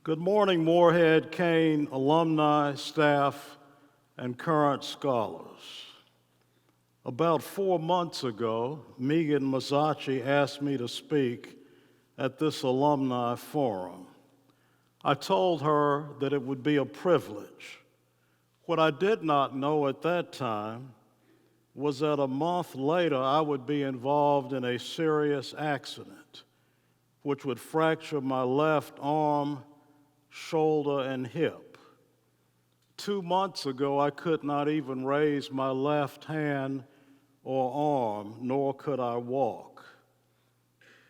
Good morning, Morehead-Cain alumni, staff, and current scholars. About 4 months ago, Megan Mazzacci asked me to speak at this Alumni Forum. I told her that it would be a privilege. What I did not know at that time was that a month later I would be involved in a serious accident, which would fracture my left arm, shoulder, and hip. 2 months ago, I could not even raise my left hand or arm, nor could I walk.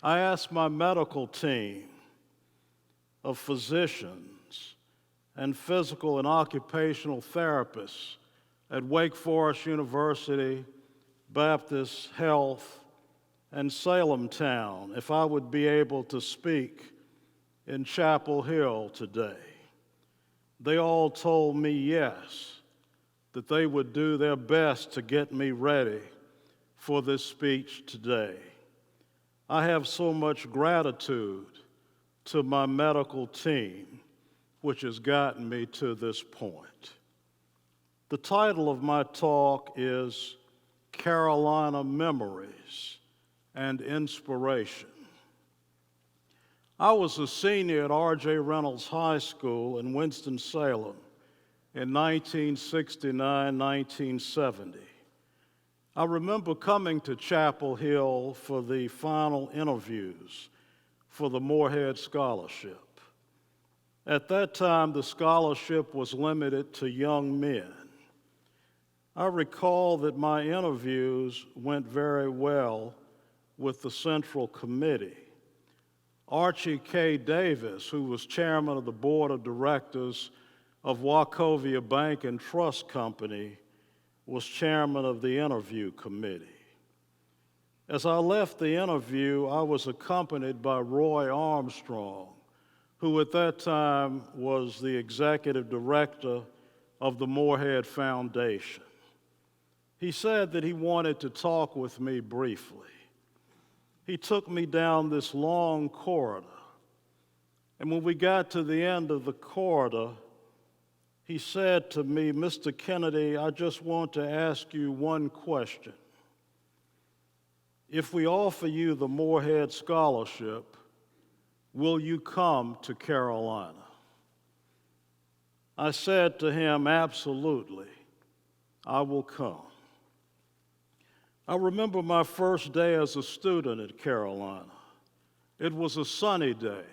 I asked my medical team of physicians and physical and occupational therapists at Wake Forest University, Baptist Health, and Salem Town if I would be able to speak in Chapel Hill today. They all told me yes, that they would do their best to get me ready for this speech today. I have so much gratitude to my medical team, which has gotten me to this point. The title of my talk is Carolina Memories and Inspiration. I was a senior at R.J. Reynolds High School in Winston-Salem in 1969-1970. I remember coming to Chapel Hill for the final interviews for the Morehead Scholarship. At that time, the scholarship was limited to young men. I recall that my interviews went very well with the Central Committee. Archie K. Davis, who was chairman of the board of directors of Wachovia Bank and Trust Company, was chairman of the interview committee. As I left the interview, I was accompanied by Roy Armstrong, who at that time was the executive director of the Morehead Foundation. He said that he wanted to talk with me briefly. He took me down this long corridor, and when we got to the end of the corridor, he said to me, "Mr. Kennedy, I just want to ask you one question. If we offer you the Morehead Scholarship, will you come to Carolina?" I said to him, "Absolutely, I will come." I remember my first day as a student at Carolina. It was a sunny day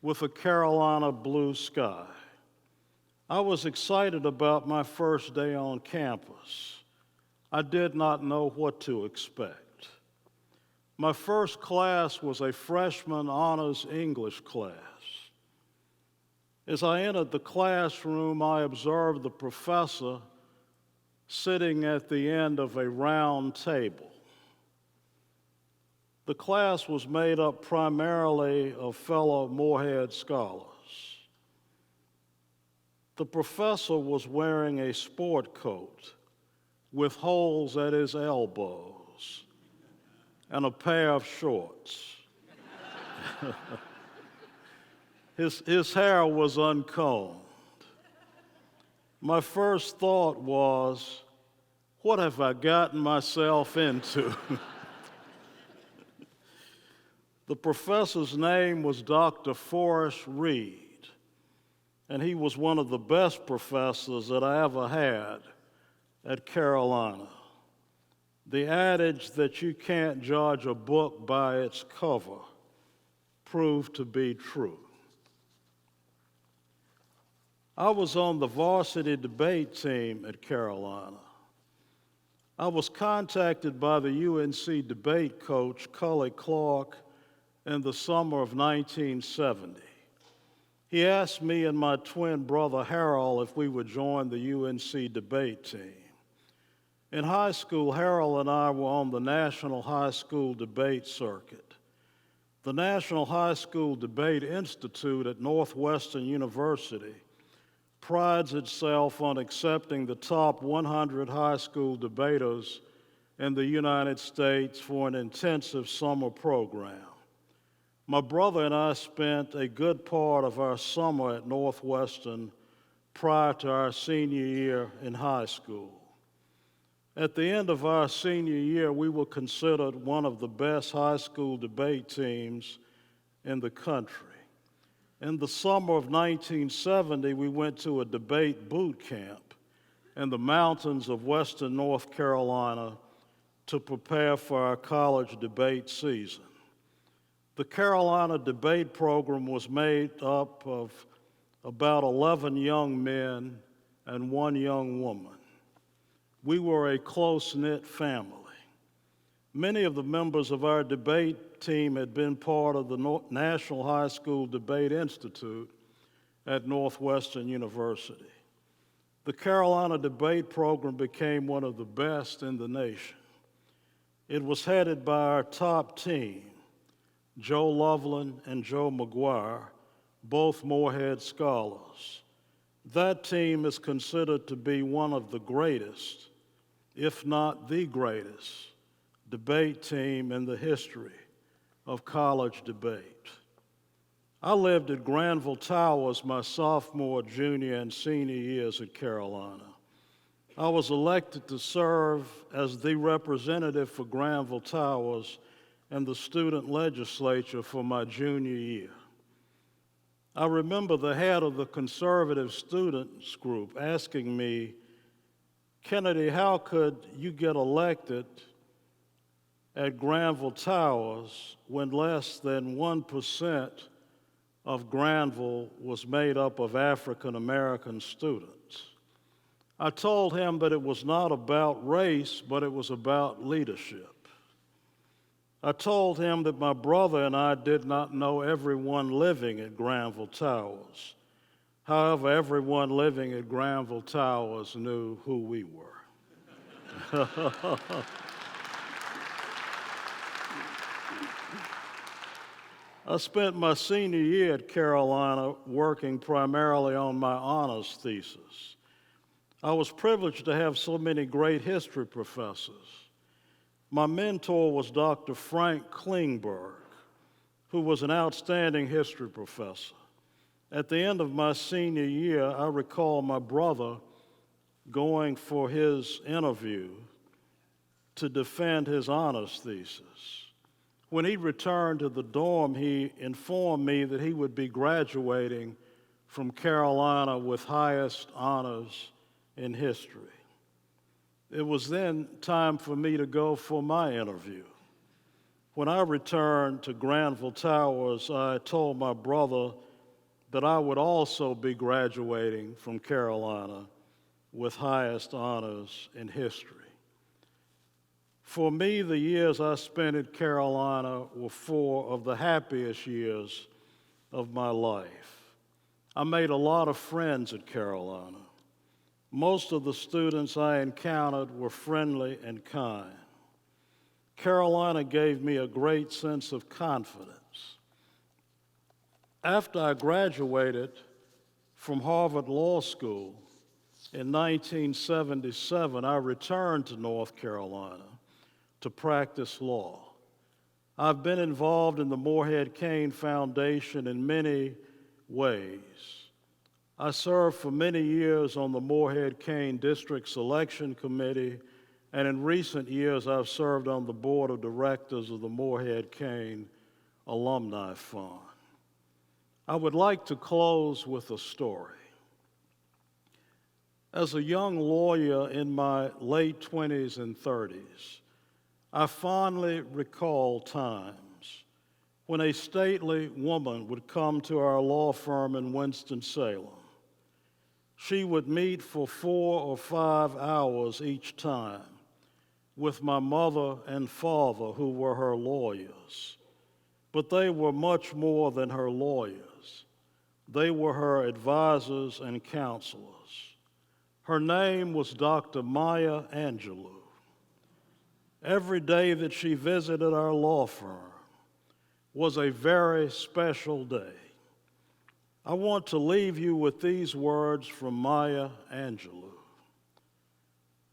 with a Carolina blue sky. I was excited about my first day on campus. I did not know what to expect. My first class was a freshman honors English class. As I entered the classroom, I observed the professor sitting at the end of a round table. The class was made up primarily of fellow Morehead scholars. The professor was wearing a sport coat with holes at his elbows and a pair of shorts. His hair was uncombed. My first thought was, what have I gotten myself into? The professor's name was Dr. Forrest Reed, and he was one of the best professors that I ever had at Carolina. The adage that you can't judge a book by its cover proved to be true. I was on the varsity debate team at Carolina. I was contacted by the UNC debate coach, Cully Clark, in the summer of 1970. He asked me and my twin brother Harold if we would join the UNC debate team. In high school, Harold and I were on the National High School Debate Circuit. The National High School Debate Institute at Northwestern University prides itself on accepting the top 100 high school debaters in the United States for an intensive summer program. My brother and I spent a good part of our summer at Northwestern prior to our senior year in high school. At the end of our senior year, we were considered one of the best high school debate teams in the country. In the summer of 1970, we went to a debate boot camp in the mountains of western North Carolina to prepare for our college debate season. The Carolina debate program was made up of about 11 young men and one young woman. We were a close-knit family. Many of the members of our debate team had been part of the National High School Debate Institute at Northwestern University. The Carolina debate program became one of the best in the nation. It was headed by our top team, Joe Loveland and Joe McGuire, both Morehead scholars. That team is considered to be one of the greatest, if not the greatest, debate team in the history of college debate. I lived at Granville Towers my sophomore, junior, and senior years at Carolina. I was elected to serve as the representative for Granville Towers and the student legislature for my junior year. I remember the head of the conservative students group asking me, "Kennedy, how could you get elected at Granville Towers when less than 1% of Granville was made up of African American students?" I told him that it was not about race, but it was about leadership. I told him that my brother and I did not know everyone living at Granville Towers. However, everyone living at Granville Towers knew who we were. I spent my senior year at Carolina working primarily on my honors thesis. I was privileged to have so many great history professors. My mentor was Dr. Frank Klingberg, who was an outstanding history professor. At the end of my senior year, I recall my brother going for his interview to defend his honors thesis. When he returned to the dorm, he informed me that he would be graduating from Carolina with highest honors in history. It was then time for me to go for my interview. When I returned to Granville Towers, I told my brother that I would also be graduating from Carolina with highest honors in history. For me, the years I spent at Carolina were 4 of the happiest years of my life. I made a lot of friends at Carolina. Most of the students I encountered were friendly and kind. Carolina gave me a great sense of confidence. After I graduated from Harvard Law School in 1977, I returned to North Carolina to practice law. I've been involved in the Morehead-Cain Foundation in many ways. I served for many years on the Morehead-Cain District Selection Committee, and in recent years I've served on the board of directors of the Morehead-Cain Alumni Forum. I would like to close with a story. As a young lawyer in my late 20s and 30s, I fondly recall times when a stately woman would come to our law firm in Winston-Salem. She would meet for 4 or 5 hours each time with my mother and father, who were her lawyers. But they were much more than her lawyers. They were her advisors and counselors. Her name was Dr. Maya Angelou. Every day that she visited our law firm was a very special day. I want to leave you with these words from Maya Angelou.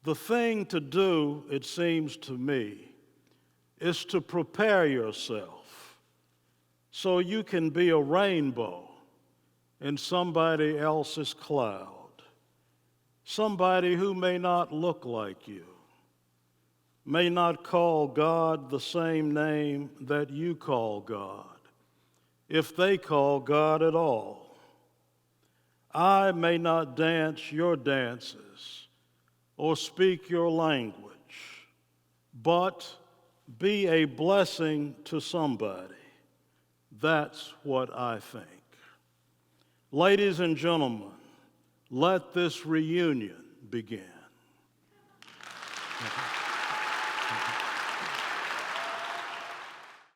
The thing to do, it seems to me, is to prepare yourself so you can be a rainbow in somebody else's cloud, somebody who may not look like you, may not call God the same name that you call God, if they call God at all. I may not dance your dances or speak your language, but be a blessing to somebody. That's what I think. Ladies and gentlemen, let this reunion begin.